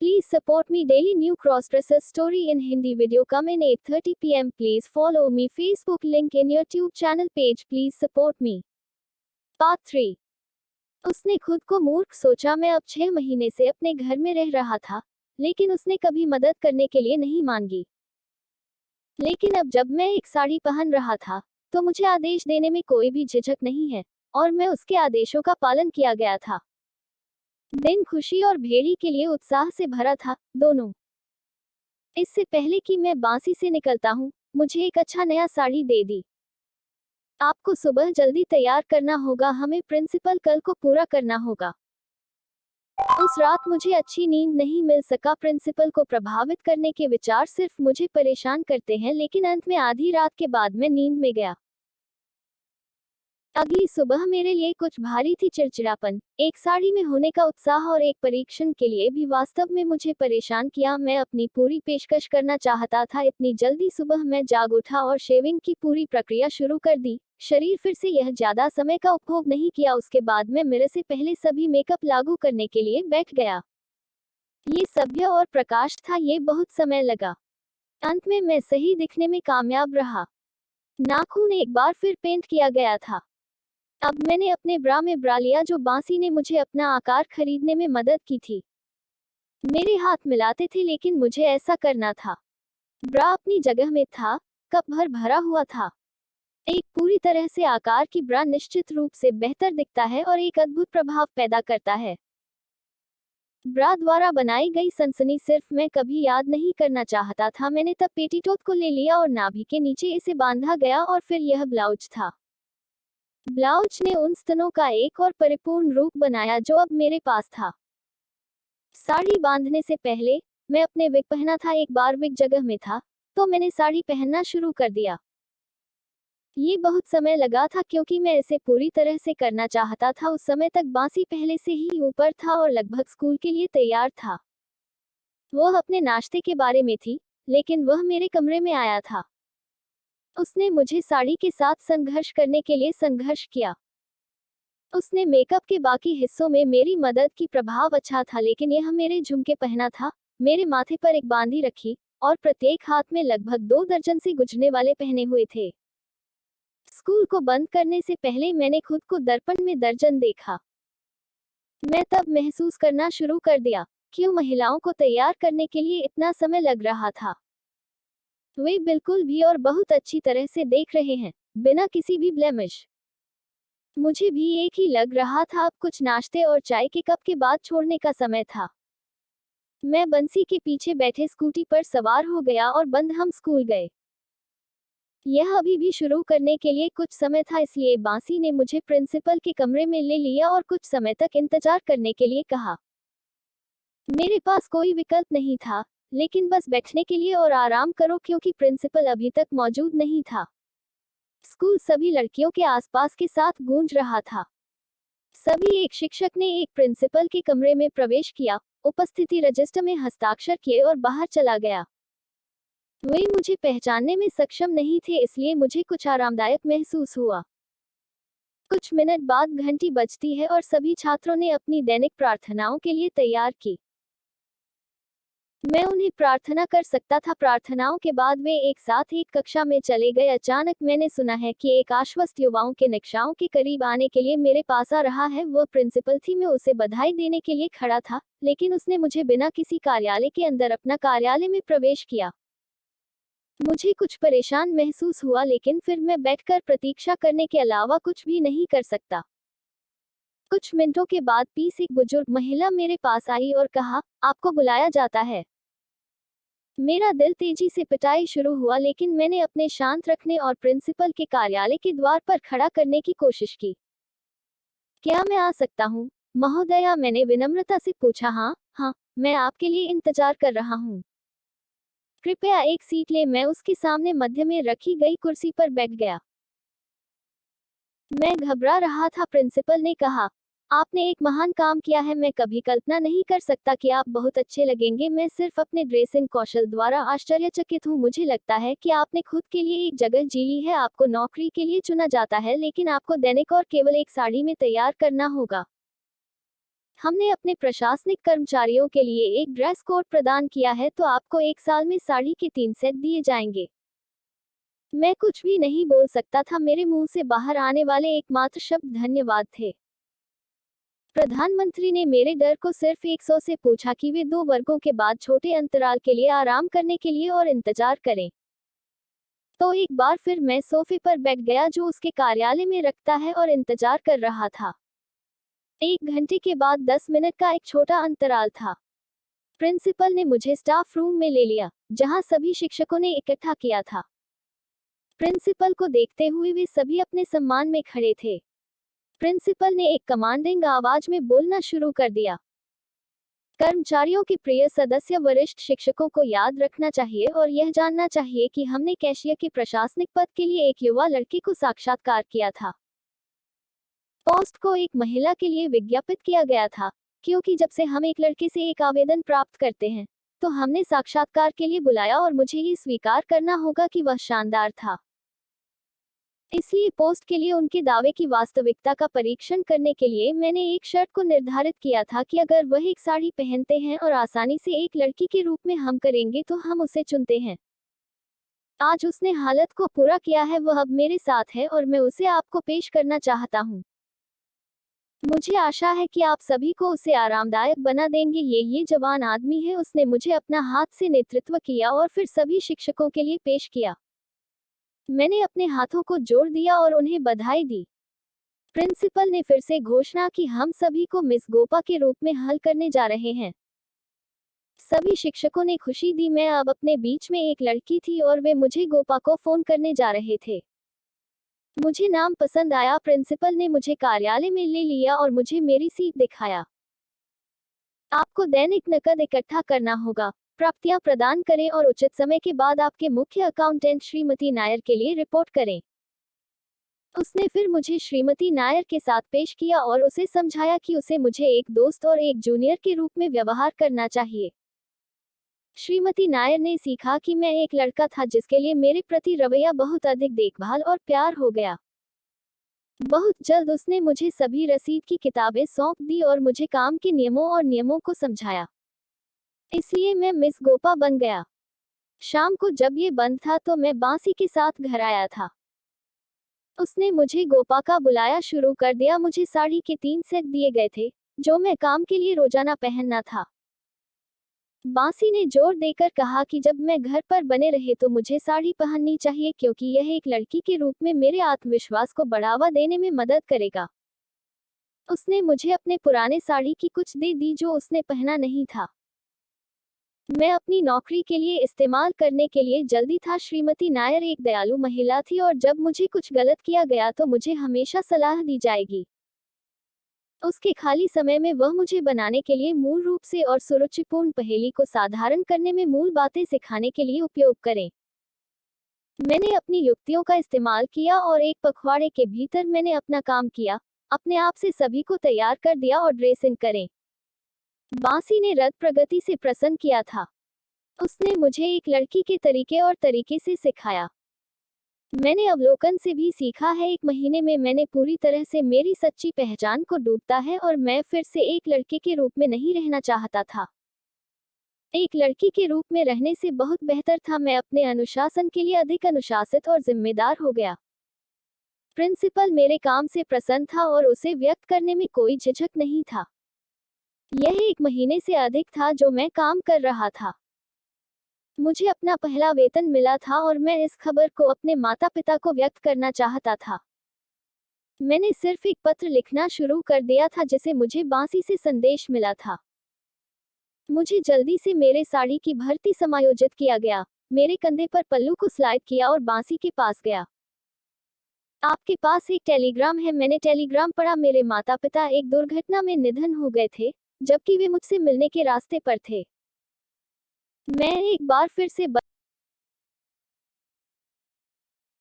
Please support me daily new cross dresses story in Hindi video come in 8:30 p.m. Please follow me Facebook link in your YouTube channel page. Please support me. Part 3. उसने खुद को मूर्ख सोचा। मैं अब 6 महीने से अपने घर में रह रहा था, लेकिन उसने कभी मदद करने के लिए नहीं मांगी। लेकिन अब जब मैं एक साड़ी पहन रहा था, तो मुझे आदेश देने में कोई भी झिझक नहीं है, और मैं उसके आदेशों का पालन किया गया था। दिन खुशी और भेड़ी के लिए उत्साह से भरा था, दोनों। इससे पहले कि मैं बांसी से निकलता हूँ, मुझे एक अच्छा नया साड़ी दे दी। आपको सुबह जल्दी तैयार करना होगा, हमें प्रिंसिपल कल को पूरा करना होगा। उस रात मुझे अच्छी नींद नहीं मिल सका। प्रिंसिपल को प्रभावित करने के विचार सिर्फ मुझे परेशान करते हैं, लेकिन अंत में आधी रात के बाद मैं नींद में गया। अगली सुबह मेरे लिए कुछ भारी थी। चिड़चिड़ापन, एक साड़ी में होने का उत्साह और एक परीक्षण के लिए भी वास्तव में मुझे परेशान किया। मैं अपनी पूरी पेशकश करना चाहता था। इतनी जल्दी सुबह मैं जाग उठा और शेविंग की पूरी प्रक्रिया शुरू कर दी। शरीर फिर से यह ज्यादा समय का उपभोग नहीं किया। उसके बाद मैं मेरे से पहले सभी मेकअप लागू करने के लिए बैठ गया। ये सभ्य और प्रकाश था। ये बहुत समय लगा। अंत में मैं सही दिखने में कामयाब रहा। नाखून एक बार फिर पेंट किया गया था। अब मैंने अपने ब्रा में ब्रा लिया, जो बांसी ने मुझे अपना आकार खरीदने में मदद की थी। मेरे हाथ मिलाते थे, लेकिन मुझे ऐसा करना था। ब्रा अपनी जगह में था, कप भर भरा हुआ था। एक पूरी तरह से आकार की ब्रा निश्चित रूप से बेहतर दिखता है और एक अद्भुत प्रभाव पैदा करता है। ब्रा द्वारा बनाई गई सनसनी सिर्फ मैं कभी याद नहीं करना चाहता था। मैंने तब पेटीकोट को ले लिया और नाभि के नीचे इसे बांधा गया, और फिर यह ब्लाउज था। ब्लाउज ने उन स्तनों का एक और परिपूर्ण रूप बनाया जो अब मेरे पास था। साड़ी बांधने से पहले मैं अपने विग पहना था। एक बार विग जगह में था, तो मैंने साड़ी पहनना शुरू कर दिया। ये बहुत समय लगा था, क्योंकि मैं इसे पूरी तरह से करना चाहता था। उस समय तक बांसी पहले से ही ऊपर था और लगभग स्कूल के लिए तैयार था। वह अपने नाश्ते के बारे में थी, लेकिन वह मेरे कमरे में आया था। उसने मुझे साड़ी के साथ संघर्ष करने के लिए संघर्ष किया। उसने मेकअप के बाकी हिस्सों में मेरी मदद की। प्रभाव अच्छा था, लेकिन यह मेरे झुमके पहना था, मेरे माथे पर एक बांधी रखी, और प्रत्येक हाथ में लगभग 2 दर्जन से गुजरने वाले पहने हुए थे। स्कूल को बंद करने से पहले मैंने खुद को दर्पण में दर्जन देखा। मैं तब महसूस करना शुरू कर दिया, क्यों महिलाओं को तैयार करने के लिए इतना समय लग रहा था। वे बिल्कुल भी और बहुत अच्छी तरह से देख रहे हैं, बिना किसी भी ब्लेमिश। मुझे भी एक ही लग रहा था। अब कुछ नाश्ते और चाय के कप के बाद छोड़ने का समय था। मैं बंसी के पीछे बैठे स्कूटी पर सवार हो गया और बंद हम स्कूल गए। यह अभी भी शुरू करने के लिए कुछ समय था, इसलिए बांसी ने मुझे प्रिंसिपल के कमरे में ले लिया और कुछ समय तक इंतजार करने के लिए कहा। मेरे पास कोई विकल्प नहीं था, लेकिन बस बैठने के लिए और आराम करो, क्योंकि प्रिंसिपल अभी तक मौजूद नहीं था। स्कूल सभी लड़कियों के आसपास के साथ गूंज रहा था। सभी एक शिक्षक ने एक प्रिंसिपल के कमरे में प्रवेश किया, उपस्थिति रजिस्टर में हस्ताक्षर किए और बाहर चला गया। वे मुझे पहचानने में सक्षम नहीं थे, इसलिए मुझे कुछ आरामदायक महसूस हुआ। कुछ मिनट बाद घंटी बजती है और सभी छात्रों ने अपनी दैनिक प्रार्थनाओं के लिए तैयार की। मैं उन्हें प्रार्थना कर सकता था। प्रार्थनाओं के बाद वे एक साथ एक कक्षा में चले गए। अचानक मैंने सुना है कि एक आश्वस्त युवाओं के नक्शाओं के करीब आने के लिए मेरे पास आ रहा है। वह प्रिंसिपल थी। मैं उसे बधाई देने के लिए खड़ा था, लेकिन उसने मुझे बिना किसी कार्यालय के अंदर अपना कार्यालय में प्रवेश किया। मुझे कुछ परेशान महसूस हुआ, लेकिन फिर मैं बैठकर प्रतीक्षा करने के अलावा कुछ भी नहीं कर सकता। कुछ मिनटों के बाद पीस एक बुजुर्ग महिला मेरे पास आई और कहा, आपको बुलाया जाता है। मेरा दिल तेजी से पिटाई शुरू हुआ, लेकिन मैंने अपने शांत रखने और प्रिंसिपल के कार्यालय के द्वार पर खड़ा करने की कोशिश की। क्या मैं आ सकता हूँ, महोदया? मैंने विनम्रता से पूछा। हाँ हाँ, मैं आपके लिए इंतजार कर रहा हूँ। कृपया एक सीट ले। मैं उसके सामने मध्य में रखी गई कुर्सी पर बैठ गया। मैं घबरा रहा था। प्रिंसिपल ने कहा, आपने एक महान काम किया है। मैं कभी कल्पना नहीं कर सकता कि आप बहुत अच्छे लगेंगे। मैं सिर्फ अपने ड्रेसिंग कौशल द्वारा आश्चर्यचकित हूँ। मुझे लगता है कि आपने खुद के लिए एक जगह जी ली है। आपको नौकरी के लिए चुना जाता है, लेकिन आपको दैनिक और केवल एक साड़ी में तैयार करना होगा। हमने अपने प्रशासनिक कर्मचारियों के लिए एक ड्रेस कोड प्रदान किया है, तो आपको 1 साल में साड़ी के 3 सेट दिए जाएंगे। मैं कुछ भी नहीं बोल सकता था, मेरे मुंह से बाहर आने वाले एकमात्र शब्द धन्यवाद थे। प्रधानमंत्री ने मेरे डर को सिर्फ 100 से पूछा कि वे 2 वर्गों के बाद छोटे अंतराल के लिए आराम करने के लिए और इंतजार करें। तो एक बार फिर मैं सोफे पर बैठ गया जो उसके कार्यालय में रखता है और इंतजार कर रहा था। 1 घंटे के बाद 10 मिनट का एक छोटा अंतराल था। प्रिंसिपल ने मुझे स्टाफ रूम में ले लिया, जहां सभी शिक्षकों ने इकट्ठा किया था। प्रिंसिपल को देखते हुए वे सभी अपने सम्मान में खड़े थे। प्रिंसिपल ने एक कमांडिंग आवाज में बोलना शुरू कर दिया। कर्मचारियों के प्रिय सदस्य, वरिष्ठ शिक्षकों को याद रखना चाहिए और यह जानना चाहिए कि हमने कैशियर के प्रशासनिक पद के लिए एक युवा लड़के को साक्षात्कार किया था। पोस्ट को एक महिला के लिए विज्ञापित किया गया था, क्योंकि जब से हम एक लड़के से एक आवेदन प्राप्त करते हैं, तो हमने साक्षात्कार के लिए बुलाया और मुझे ये स्वीकार करना होगा कि वह शानदार था। इसलिए पोस्ट के लिए उनके दावे की वास्तविकता का परीक्षण करने के लिए मैंने एक शर्त को निर्धारित किया था कि अगर वह एक साड़ी पहनते हैं और आसानी से एक लड़की के रूप में हम करेंगे तो हम उसे चुनते हैं। आज उसने हालत को पूरा किया है, वह अब मेरे साथ है और मैं उसे आपको पेश करना चाहता हूँ। मुझे आशा है कि आप सभी को उसे आरामदायक बना देंगे। ये जवान आदमी है, उसने मुझे अपना हाथ से नेतृत्व किया और फिर सभी शिक्षकों के लिए पेश किया। मैंने अपने हाथों को जोड़ दिया और उन्हें बधाई दी। प्रिंसिपल ने फिर से घोषणा की, हम सभी को मिस गोपा के रूप में हल करने जा रहे हैं। सभी शिक्षकों ने खुशी दी। मैं अब अपने बीच में एक लड़की थी और वे मुझे गोपा को फोन करने जा रहे थे। मुझे नाम पसंद आया। प्रिंसिपल ने मुझे कार्यालय में ले लिया और मुझे मेरी सीट दिखाया। आपको दैनिक नकद इकट्ठा करना होगा, प्राप्तियां प्रदान करें और उचित समय के बाद आपके मुख्य अकाउंटेंट श्रीमती नायर के लिए रिपोर्ट करें। उसने फिर मुझे श्रीमती नायर के साथ पेश किया और उसे समझाया कि उसे मुझे एक दोस्त और एक जूनियर के रूप में व्यवहार करना चाहिए। श्रीमती नायर ने सीखा कि मैं एक लड़का था जिसके लिए मेरे प्रति रवैया बहुत अधिक देखभाल और प्यार हो गया। बहुत जल्द उसने मुझे सभी रसीद की किताबें सौंप दी और मुझे काम के नियमों को समझाया। इसलिए मैं मिस गोपा बन गया। शाम को जब ये बंद था तो मैं बांसी के साथ घर आया था। उसने मुझे गोपा का बुलाया शुरू कर दिया। मुझे साड़ी के 3 सेट दिए गए थे, जो मैं काम के लिए रोजाना पहनना था। बांसी ने जोर देकर कहा कि जब मैं घर पर बने रहे तो मुझे साड़ी पहननी चाहिए, क्योंकि यह एक लड़की के रूप में मेरे आत्मविश्वास को बढ़ावा देने में मदद करेगा। उसने मुझे अपने पुराने साड़ी की कुछ दे दी जो उसने पहना नहीं था। मैं अपनी नौकरी के लिए इस्तेमाल करने के लिए जल्दी था। श्रीमती नायर एक दयालु महिला थी और जब मुझे कुछ गलत किया गया तो मुझे हमेशा सलाह दी जाएगी। उसके खाली समय में वह मुझे बनाने के लिए मूल रूप से और सुरुचिपूर्ण पहेली को साधारण करने में मूल बातें सिखाने के लिए उपयोग करें। मैंने अपनी युक्तियों का इस्तेमाल किया और एक पखवाड़े के भीतर मैंने अपना काम किया, अपने आप से सभी को तैयार कर दिया और ड्रेसिंग करें। बांसी ने रथ प्रगति से प्रसन्न किया था। उसने मुझे एक लड़की के तरीके से सिखाया। मैंने अवलोकन से भी सीखा है। 1 महीने में मैंने पूरी तरह से मेरी सच्ची पहचान को डूबता है और मैं फिर से एक लड़के के रूप में नहीं रहना चाहता था। एक लड़की के रूप में रहने से बहुत बेहतर था। मैं अपने अनुशासन के लिए अधिक अनुशासित और जिम्मेदार हो गया। प्रिंसिपल मेरे काम से प्रसन्न था और उसे व्यक्त करने में कोई झिझक नहीं था। यह 1 महीने से अधिक था जो मैं काम कर रहा था। मुझे अपना पहला वेतन मिला था और मैं इस खबर को अपने माता-पिता को व्यक्त करना चाहता था। मैंने सिर्फ एक पत्र लिखना शुरू कर दिया था जिसे मुझे बांसी से संदेश मिला था। मुझे जल्दी से मेरे साड़ी की भर्ती समायोजित किया गया, मेरे कंधे पर पल्लू को स्लाइड किया और बांसी के पास गया। आपके पास एक टेलीग्राम है। मैंने टेलीग्राम पढ़ा। मेरे माता-पिता एक दुर्घटना में निधन हो गए थे, जबकि वे मुझसे मिलने के रास्ते पर थे। मैं एक बार फिर से